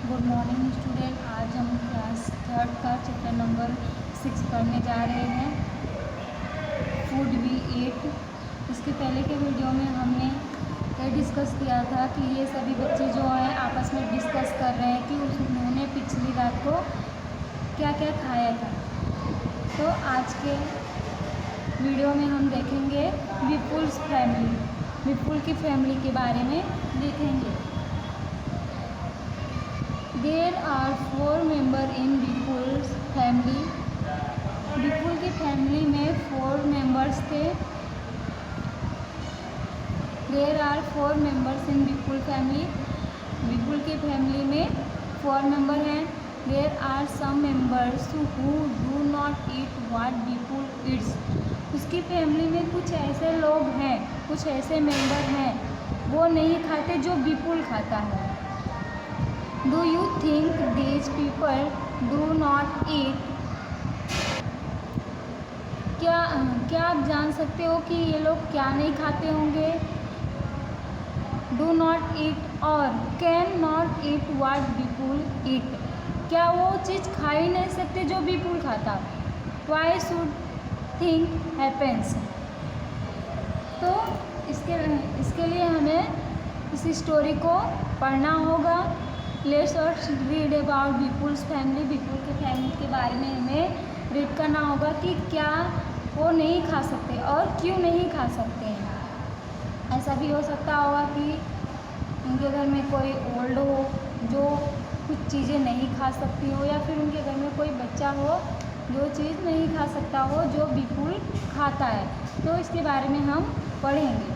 Good morning student. आज हम class third का चैप्टर नंबर 6 पढ़ने जा रहे हैं, फूड वी ईट। इसके पहले के वीडियो में हमने ये डिस्कस किया था कि ये सभी बच्चे जो हैं आपस में डिस्कस कर रहे हैं कि उन्होंने पिछली रात को क्या क्या खाया था। तो आज के वीडियो में हम देखेंगे विपुल्स फैमिली, विपुल की फैमिली के बारे में देखेंगे। There are 4 member in Vipul's family. Vipul की फैमिली में 4 मेंबर्स थे। There are 4 members in Vipul family. Vipul की फैमिली में 4 मेंबर हैं। There are some members who do not eat what Vipul eats. उसकी फैमिली में कुछ ऐसे लोग हैं, कुछ ऐसे मेंबर हैं वो नहीं खाते जो विपुल खाता है। Do you think these people do not ईट? क्या आप जान सकते हो कि ये लोग क्या नहीं खाते होंगे? डू नॉट ईट और कैन नॉट ईट व्हाट विपुल ईट। क्या वो चीज़ खा ही नहीं सकते जो विपुल खाता? Why should think happens. तो इसके लिए हमें इस स्टोरी को पढ़ना होगा। Let's read about Vipul's family. Vipul के फैमिली के बारे में हमें रीड करना होगा कि क्या वो नहीं खा सकते और क्यों नहीं खा सकते हैं। ऐसा भी हो सकता होगा कि उनके घर में कोई ओल्ड हो जो कुछ चीज़ें नहीं खा सकती हो, या फिर उनके घर में कोई बच्चा हो जो चीज़ नहीं खा सकता हो जो विपुल खाता है। तो इसके बारे में हम पढ़ेंगे।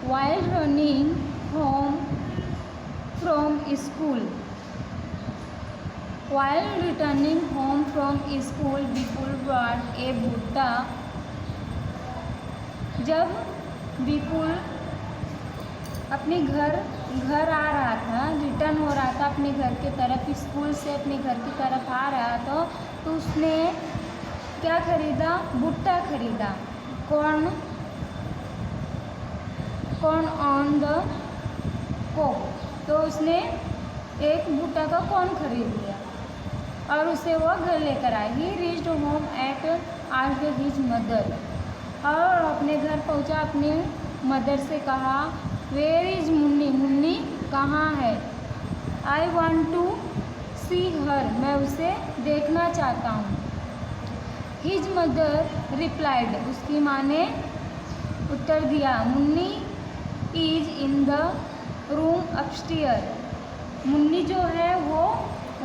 While running home from school. While returning home from school, Vipul brought a भुट्टा। जब विपुल अपने घर आ रहा था, रिटर्न हो रहा था अपने घर के तरफ, स्कूल से अपने घर की तरफ आ रहा था, तो उसने क्या खरीदा? भुट्टा खरीदा। Corn on the Coke. तो उसने एक भुट्टा का कॉर्न खरीद लिया और उसे वो घर लेकर आई। He reached home and asked his mother. और अपने घर पहुंचा, अपने मदर से कहा, वेयर इज मुन्नी? मुन्नी कहाँ है? आई वॉन्ट टू सी हर। मैं उसे देखना चाहता हूँ। His mother replied. उसकी माँ ने उत्तर दिया, Munni is in the room upstair. Munni जो है वो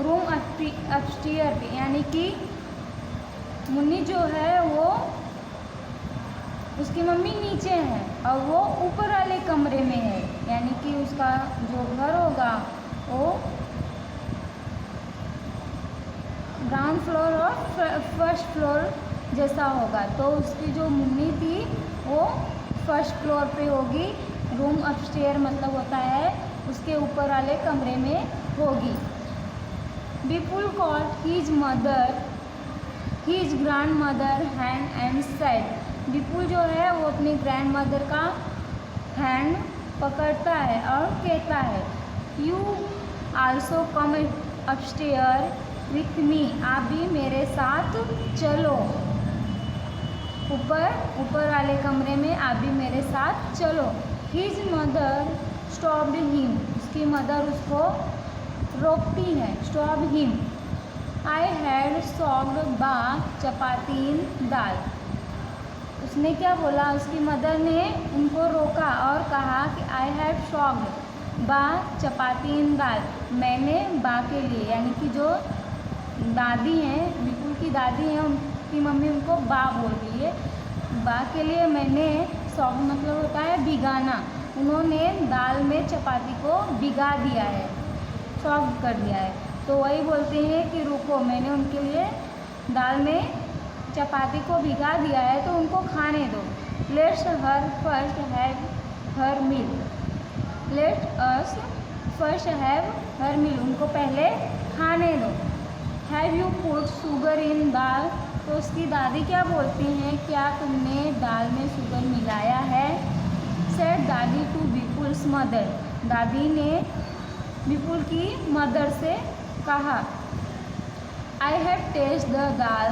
रूम अपस्टेयर पे, यानी कि मुन्नी जो है वो उसकी मम्मी नीचे है और वो ऊपर वाले कमरे में है, यानी कि उसका जो घर होगा वो ग्राउंड फ्लोर और फर्स्ट फ्लोर जैसा होगा। तो उसकी जो मुन्नी थी वो फर्स्ट फ्लोर पे होगी। रूम अपस्टेयर मतलब होता है उसके ऊपर वाले कमरे में होगी। Vipul called his mother, his grandmother hand and said. Vipul जो है वो अपनी ग्रैंड मदर का हैंड पकड़ता है और कहता है, you also come upstair with me. आप भी मेरे साथ चलो, ऊपर वाले कमरे में आप भी मेरे साथ चलो। His mother stopped him. उसकी मदर उसको रोकती है, stop him. I had socked बा चपातीन दाल। उसने क्या बोला? उसकी मदर ने उनको रोका और कहा कि आई हैड सॉक्ड बा चपातीन दाल। मैंने बा के लिए, यानी कि जो दादी हैं, विपुल की दादी हैं, उनकी मम्मी उनको बा बोल रही है, बा के लिए मैंने, सॉक मतलब होता है भिगाना, उन्होंने दाल में चपाती को भिगा दिया है, सॉफ्ट कर दिया है। तो वही बोलते हैं कि रुको, मैंने उनके लिए दाल में चपाती को भिगा दिया है तो उनको खाने दो। Let's her first have her meal. Let us first have her meal. उनको पहले खाने दो। Have you put sugar in dal? तो उसकी दादी क्या बोलती हैं, क्या तुमने दाल में शुगर मिलाया है? सेड दादी टू विपुल्स मदर। दादी ने विपुल की मदर से कहा। आई हैव टेस्ट द दाल।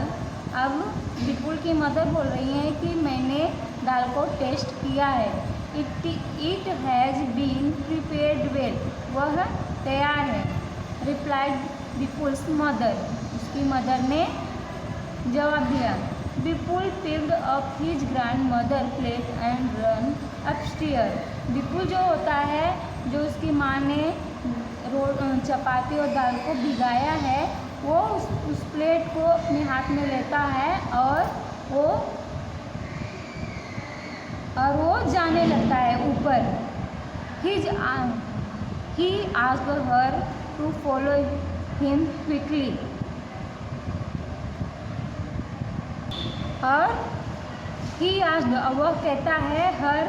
अब विपुल की मदर बोल रही हैं कि मैंने दाल को टेस्ट किया है। It has been prepared well. वह तैयार है। Replied Vipul's mother. उसकी मदर ने जवाब दिया। Vipul picked up his grandmother plate and run upstair. Vipul जो होता है, जो उसकी माँ ने चपाती और दाल को भिगाया है, वो उस प्लेट को अपने हाथ में लेता है और वो जाने लगता है ऊपर। He asked her to follow him quickly. और वह कहता है her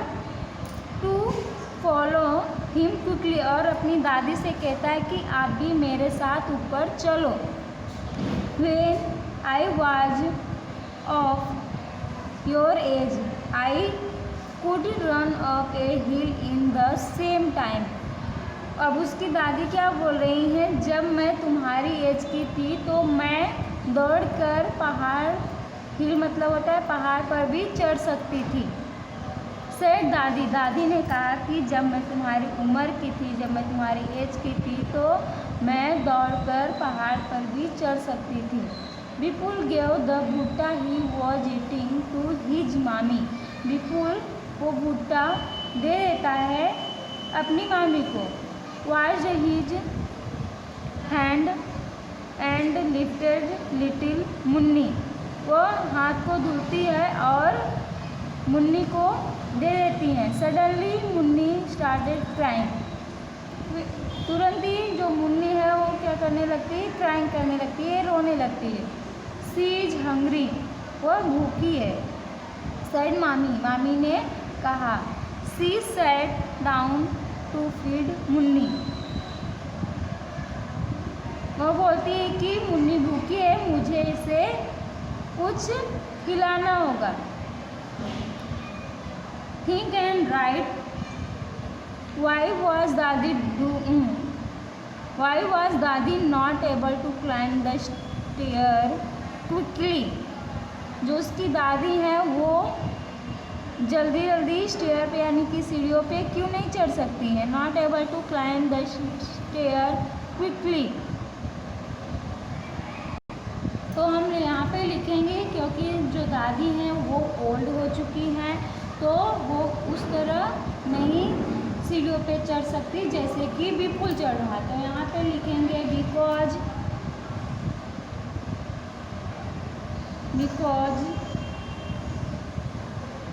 to follow him quickly, और अपनी दादी से कहता है कि आप भी मेरे साथ ऊपर चलो। When I was of your age, I could run up a hill in the same time. अब उसकी दादी क्या बोल रही हैं, जब मैं तुम्हारी एज की थी तो मैं दौड़कर पहाड़, हिल मतलब होता है पहाड़ पर भी चढ़ सकती थी। सेठ दादी ने कहा कि जब मैं तुम्हारी उम्र की थी, जब मैं तुम्हारी एज की थी तो मैं दौड़कर पहाड़ पर भी चढ़ सकती थी। विपुल gave the bhutta he was eating to his mami. Vipul वो भुट्टा दे देता है अपनी मामी को। Wash his hand and lifted little Munni. वो हाथ को धुलती है और मुन्नी को दे देती हैं। Suddenly Munni started crying. तुरंत ही जो मुन्नी है वो क्या करने लगती है, क्राइंग करने लगती है, रोने लगती है। She is hungry. वो भूखी है। सेड मामी ने कहा। She sat down to feed Munni. वो बोलती है कि मुन्नी भूखी है, मुझे इसे कुछ खिलाना होगा। Think and write. Why was Dadi not able to climb the stair quickly? जो उसकी दादी है वो जल्दी स्टेयर पे यानी कि सीढ़ियों पे क्यों नहीं चढ़ सकती हैं? Not able to climb the stair quickly. तो हम यहाँ पे लिखेंगे क्योंकि जो दादी हैं वो ओल्ड हो चुकी हैं, तो वो उस तरह नहीं सीढ़ियों पे चढ़ सकती जैसे कि विपुल चढ़ रहा। तो यहाँ पे लिखेंगे बिकॉज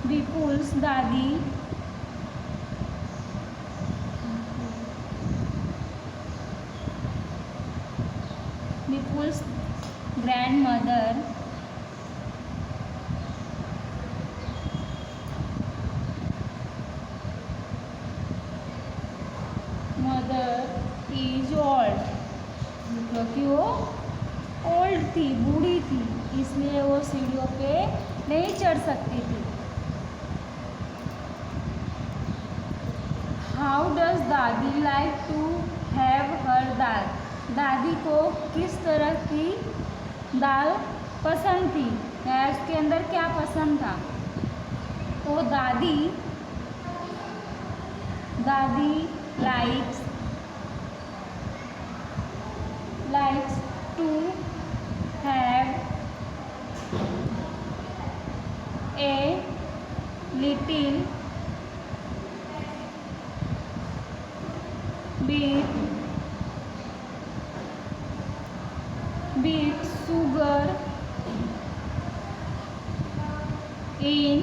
विपुल्स दादी विपुल्स ग्रैंडमदर इज ओल्ड। क्योंकि वो ओल्ड थी, बूढ़ी थी, इसलिए वो सीढ़ियों पे नहीं चढ़ सकती थी। हाउ डज दादी लाइक टू हैव हर दाल। दादी को किस तरह की दाल पसंद थी या उसके अंदर क्या पसंद था? तो दादी likes to have a little bit sugar in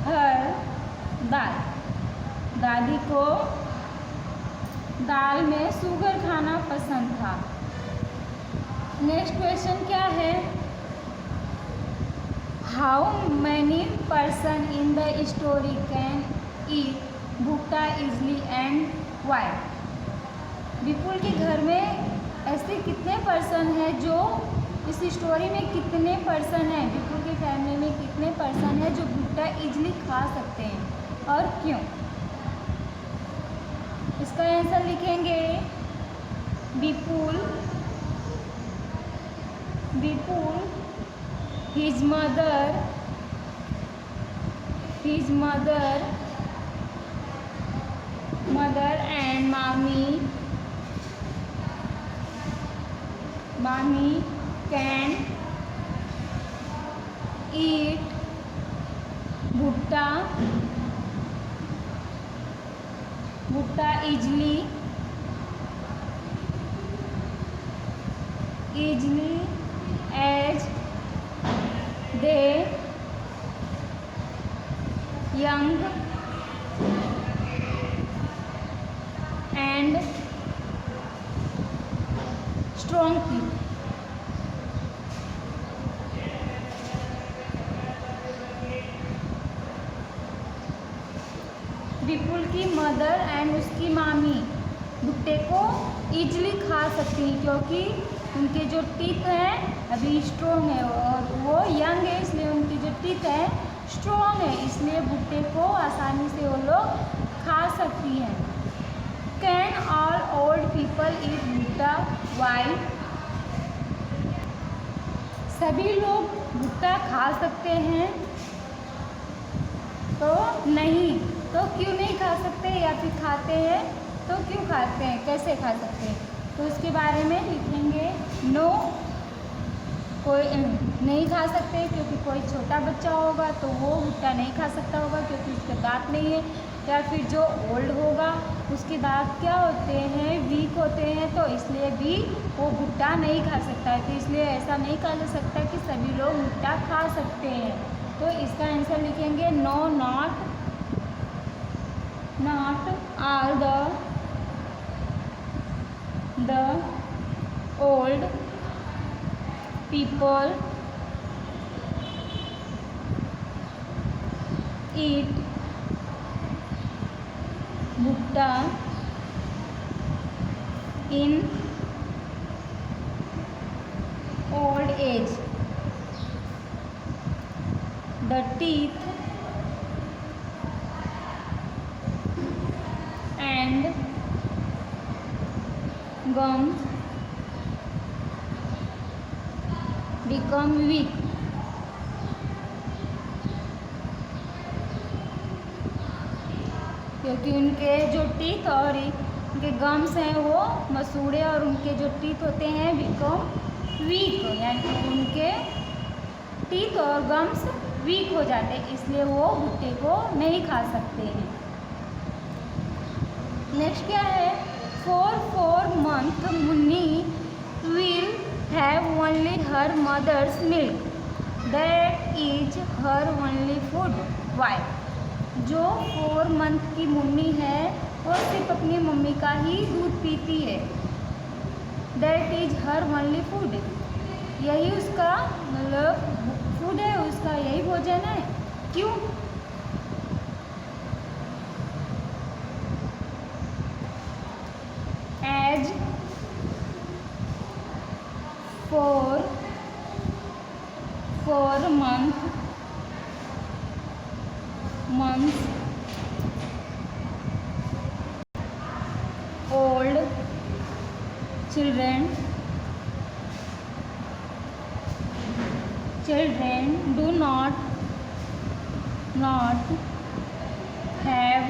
her दाल। दादी को दाल में शुगर खाना पसंद था। नेक्स्ट क्वेश्चन क्या है? How many person in the story can eat भुट्टा इजली एंड वाई। विपुल के घर में ऐसे कितने पर्सन हैं जो इस स्टोरी में कितने पर्सन हैं, विपुल की फैमिली में कितने पर्सन हैं जो भुट्टा इजली खा सकते हैं और क्यों? इसका आंसर लिखेंगे विपुल, विपुल his mother and mommy can eat भुट्टा easily as they young and strong people. विपुल की मदर एंड उसकी मामी भुट्टे को ईजिली खा सकती हैं क्योंकि उनके जो टीथ हैं अभी स्ट्रॉन्ग है और वो यंग है, इसलिए उनकी जो टीथ है स्ट्रॉन्ग है, इसलिए भुट्टे को आसानी से वो लोग खा सकती हैं। Can all old people eat भुट्टा? वाई? सभी लोग भुट्टा खा सकते हैं? तो नहीं। तो क्यों नहीं खा सकते या फिर खाते हैं तो क्यों खाते हैं, कैसे खा सकते हैं? तो उसके बारे में लिखेंगे नो, कोई नहीं खा सकते क्योंकि कोई छोटा बच्चा होगा तो वो भुट्टा नहीं खा सकता होगा क्योंकि उसके दांत नहीं है, या फिर जो ओल्ड होगा उसके दांत क्या होते हैं, वीक होते हैं, तो इसलिए भी वो भुट्टा नहीं खा सकता है। तो इसलिए ऐसा नहीं कहा जा सकता कि सभी लोग भुट्टा खा सकते हैं। तो इसका आंसर लिखेंगे no, not all the old people eat भुट्टा in old age. The teeth and gums become weak. क्योंकि उनके जो टीथ और उनके गम्स हैं वो मसूड़े और उनके जो टीथ होते हैं बिकम वीक, यानी कि उनके टीथ और गम्स वीक हो जाते हैं, इसलिए वो भुट्टे को नहीं खा सकते हैं। नेक्स्ट क्या है? For 4 months Munni will have only her mother's milk, that is her only food. Why? जो 4 month की मुन्नी है वो सिर्फ अपनी मम्मी का ही दूध पीती है, that is her only food, यही उसका मतलब फूड है, उसका यही भोजन है। क्यों? As four months old children do not have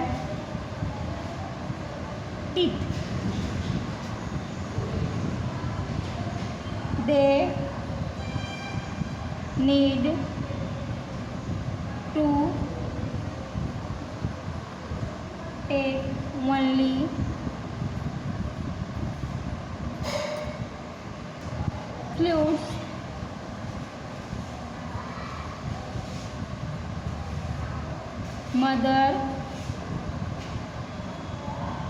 teeth. They need to take only fluids mother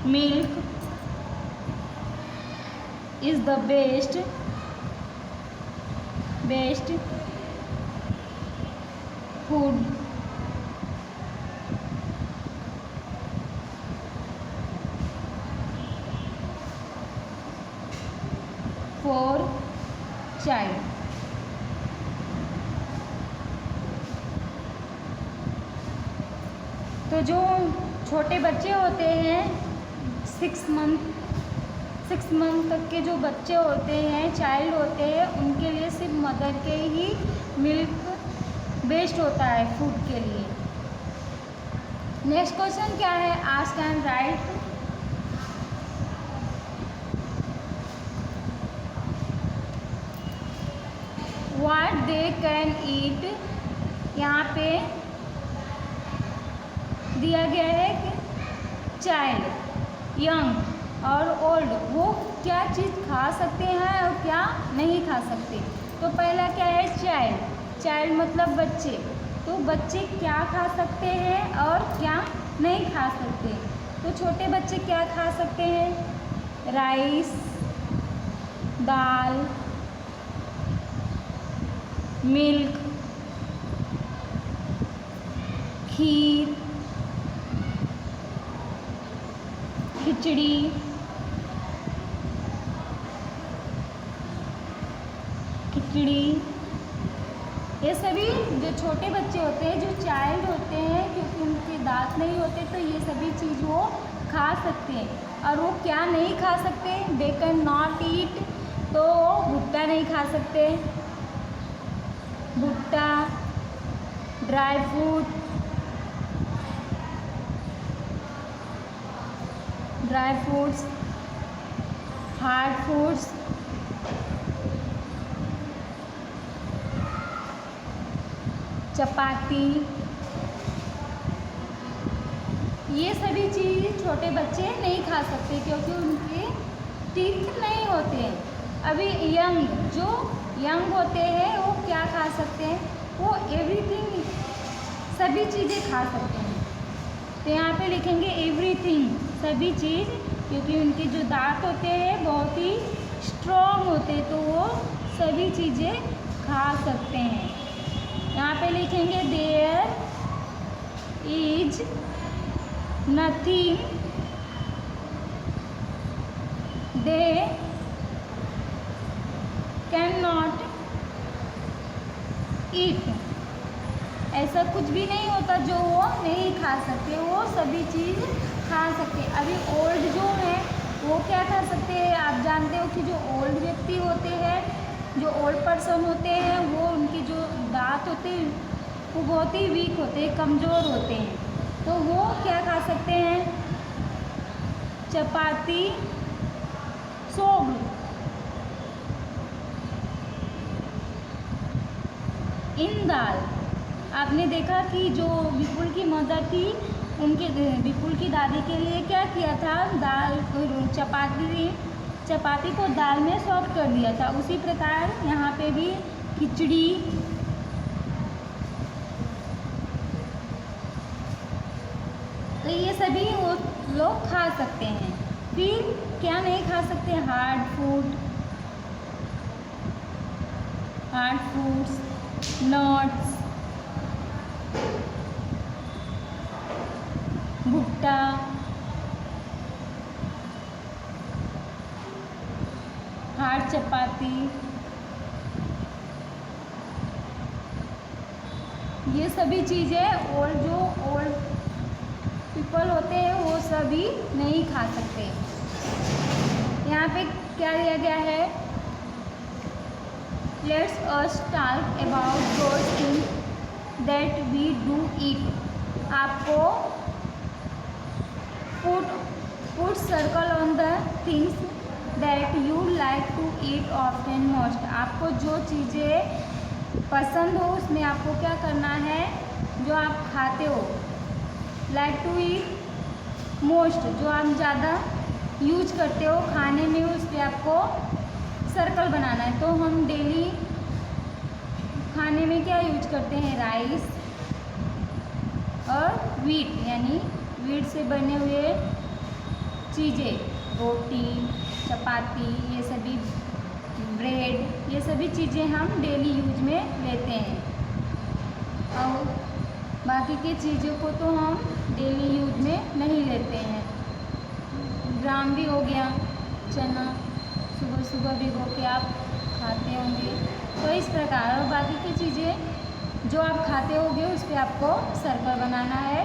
milk is the best food for child. तो जो छोटे बच्चे होते हैं 6 मंथ तक के जो बच्चे होते हैं, चाइल्ड होते हैं, उनके लिए सिर्फ मदर के ही मिल्क बेस्ट होता है फूड के लिए। नेक्स्ट क्वेश्चन क्या है, ask and right. What they can eat, यहाँ पे दिया गया है कि चाइल्ड, यंग और ओल्ड वो क्या चीज़ खा सकते हैं और क्या नहीं खा सकते। तो पहला क्या है, चाइल्ड। चाइल्ड मतलब बच्चे, तो बच्चे क्या खा सकते हैं और क्या नहीं खा सकते। तो छोटे बच्चे क्या खा सकते हैं, राइस, दाल, मिल्क, खीर, खिचड़ी, ये सभी जो छोटे बच्चे होते हैं, जो चाइल्ड होते हैं, क्योंकि उनके दांत नहीं होते, तो ये सभी चीज़ वो खा सकते हैं। और वो क्या नहीं खा सकते, दे कैन नॉट ईट, तो भुट्टा नहीं खा सकते, भुट्टा, dry fruit, dry fruits, hard foods, चपाती, ये सभी चीज़ छोटे बच्चे नहीं खा सकते क्योंकि उनके टीथ नहीं होते हैं। अभी जो यंग होते हैं वो क्या खा सकते हैं, वो एवरीथिंग, सभी चीज़ें खा सकते हैं। तो यहाँ पे लिखेंगे एवरीथिंग, सभी चीज़, क्योंकि उनके जो दांत होते हैं बहुत ही स्ट्रॉन्ग होते हैं, तो वो सभी चीज़ें खा सकते हैं। यहाँ पे लिखेंगे there is nothing they can not eat, ऐसा कुछ भी नहीं होता जो वो नहीं खा सकते, वो सभी चीज़ खा सकते। अभी ओल्ड जो है वो क्या खा सकते हैं, आप जानते हो कि जो ओल्ड व्यक्ति होते हैं, जो ओल्ड पर्सन होते हैं, वो उनके जो दांत होते हैं वो बहुत ही वीक होते हैं, कमज़ोर होते हैं, तो वो क्या खा सकते हैं, चपाती, सोग। इन दाल, आपने देखा कि जो विपुल की मदर थी, उनके विपुल की दादी के लिए क्या किया था, दाल, चपाती को दाल में सॉफ्ट कर दिया था। उसी प्रकार यहाँ पे भी खिचड़ी, तो ये सभी वो लोग खा सकते हैं। फिर क्या नहीं खा सकते, हार्ड फूड्स, नट्स, भुट्टा, हार्ड चपाती, ये सभी चीज़ें और जो ओल्ड पीपल होते हैं वो सभी नहीं खा सकते। यहाँ पे क्या दिया गया है, let's us talk about those things that we do eat. आपको put circle on the things that you like to eat often most. आपको जो चीज़ें पसंद हो उसमें आपको क्या करना है, जो आप खाते हो, लाइक टू ईट मोस्ट, जो आप ज़्यादा यूज करते हो खाने में, उस पर आपको सर्कल बनाना है। तो हम डेली खाने में क्या यूज करते हैं, राइस और वीट, यानी वीट से बने हुए चीज़ें, रोटी, चपाती, ये सभी, ब्रेड, ये सभी चीज़ें हम डेली यूज में लेते हैं। और बाकी की चीज़ों को तो हम डेली यूज में नहीं लेते हैं। ग्राम भी हो गया, चना सुबह सुबह भिगो के आप खाते होंगे, तो इस प्रकार। और बाकी की चीज़ें जो आप खाते होंगे उस पर आपको सर्कल बनाना है।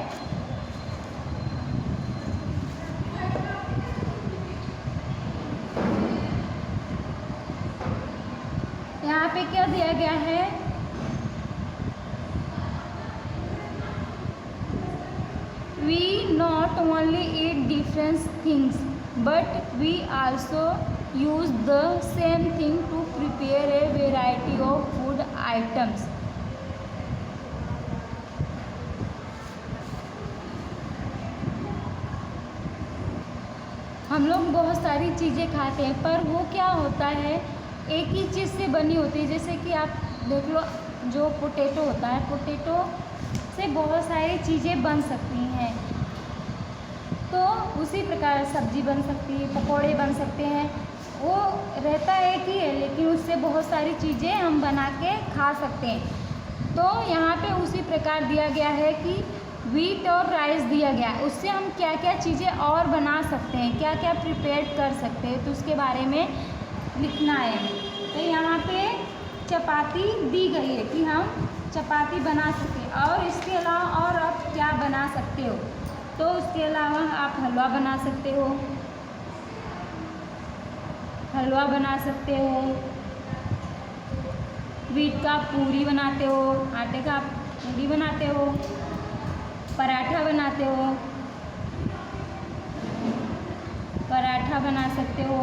पे क्या दिया गया है, we not only eat different things but we also use the same thing to prepare a variety of food items. हम लोग बहुत सारी चीज़ें खाते हैं, पर वो क्या होता है, एक ही चीज़ से बनी होती है। जैसे कि आप देख लो, जो पोटैटो होता है, पोटैटो से बहुत सारी चीज़ें बन सकती हैं। तो उसी प्रकार सब्जी बन सकती है, पकौड़े बन सकते हैं। वो रहता है कि है, लेकिन उससे बहुत सारी चीज़ें हम बना के खा सकते हैं। तो यहाँ पे उसी प्रकार दिया गया है कि व्हीट और राइस दिया गया है, उससे हम क्या क्या चीज़ें और बना सकते हैं, क्या क्या प्रिपेयर कर सकते हैं, तो उसके बारे में लिखना है। तो यहाँ पे चपाती दी गई है कि हम चपाती बना सकें, और इसके अलावा और आप क्या बना सकते हो। तो उसके अलावा आप हलवा बना सकते हो, हलवा बना सकते हो, व्हीट का पूरी बनाते हो, आटे का पूरी बनाते हो, पराठा बनाते हो, पराठा बना सकते हो,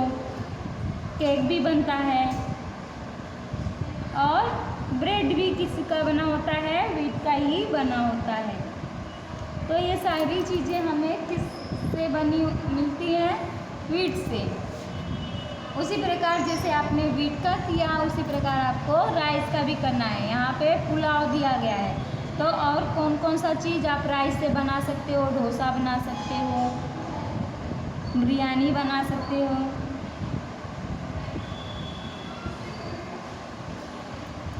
केक भी बनता है, और ब्रेड भी किसी का बना होता है, व्हीट का ही बना होता है। तो ये सारी चीज़ें हमें किससे बनी मिलती हैं, व्हीट से। उसी प्रकार जैसे आपने व्हीट का किया, उसी प्रकार आपको राइस का भी करना है। यहाँ पे पुलाव दिया गया है, तो और कौन कौन सा चीज़ आप राइस से बना सकते हो, डोसा बना सकते हो, बिरयानी बना सकते हो,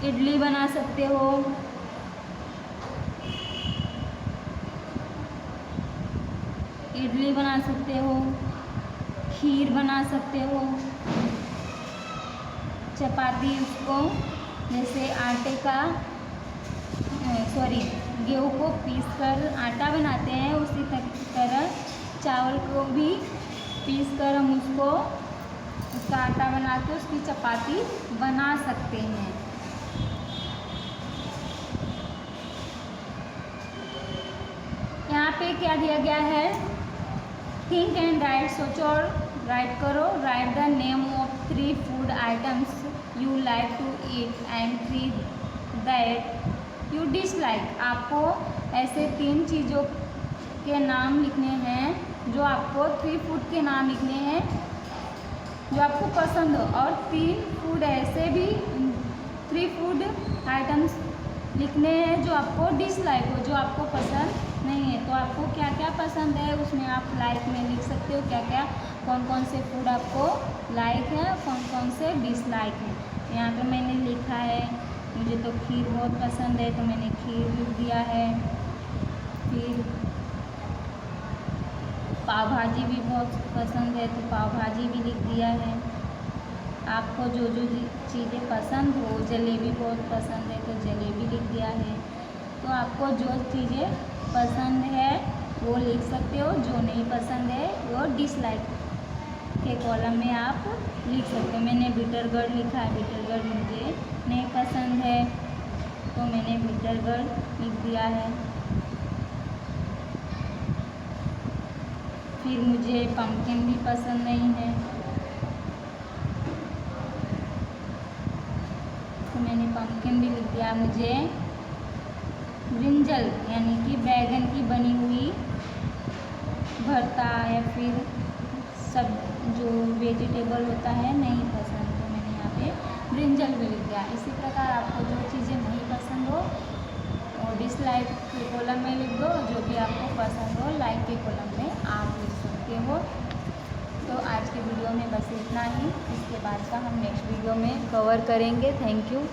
इडली बना सकते हो, इडली बना सकते हो, खीर बना सकते हो, चपाती उसको जैसे आटे का गेहूँ को पीस कर आटा बनाते हैं, उसी तरह चावल को भी पीस कर हम उसका आटा बना के उसकी चपाती बना सकते हैं। यहाँ पे क्या दिया गया है, थिंक एंड राइट, सोचो और राइट करो। Write the name of 3 food items you like to eat and 3 that you dislike. आपको ऐसे 3 चीज़ों के नाम लिखने हैं, जो आपको 3 फूड के नाम लिखने हैं जो आपको पसंद हो, और 3 फूड ऐसे भी 3 फूड आइटम्स लिखने हैं जो आपको डिसलाइक हो, जो आपको पसंद नहीं है। तो आपको क्या क्या पसंद है उसमें आप लाइक में लिख सकते हो, क्या क्या कौन कौन से फूड आपको लाइक है, कौन कौन से डिसलाइक है। यहाँ पे मैंने लिखा है, मुझे तो खीर बहुत पसंद है, तो मैंने खीर लिख दिया है। फिर पाव भाजी भी बहुत पसंद है, तो पाव भाजी भी लिख दिया है। आपको जो जो चीज़ें पसंद हो, जलेबी बहुत पसंद है, तो जलेबी लिख दिया है। तो आपको जो चीज़ें पसंद है वो लिख सकते हो, जो नहीं पसंद है वो डिसलाइक के कॉलम में आप लिख सकते हो। मैंने बिटरगर्ड लिखा है, बिटरगर्ड मुझे नहीं पसंद है, तो मैंने बिटरगर्ड लिख दिया है। फिर मुझे पम्पकिन भी पसंद नहीं है, तो मैंने पम्पकिन भी लिख दिया। मुझे ब्रिंजल यानी कि बैगन की बनी हुई भरता या फिर सब जो वेजिटेबल होता है नहीं पसंद, तो मैंने यहाँ पे ब्रिंजल भी लिख दिया। इसी प्रकार आपको जो चीज़ें नहीं पसंद हो और डिसलाइक के कॉलम में लिख दो, जो भी आपको पसंद हो लाइक के कॉलम में आप लिख सकते हो। तो आज के वीडियो में बस इतना ही, इसके बाद का हम नेक्स्ट वीडियो में कवर करेंगे। Thank you.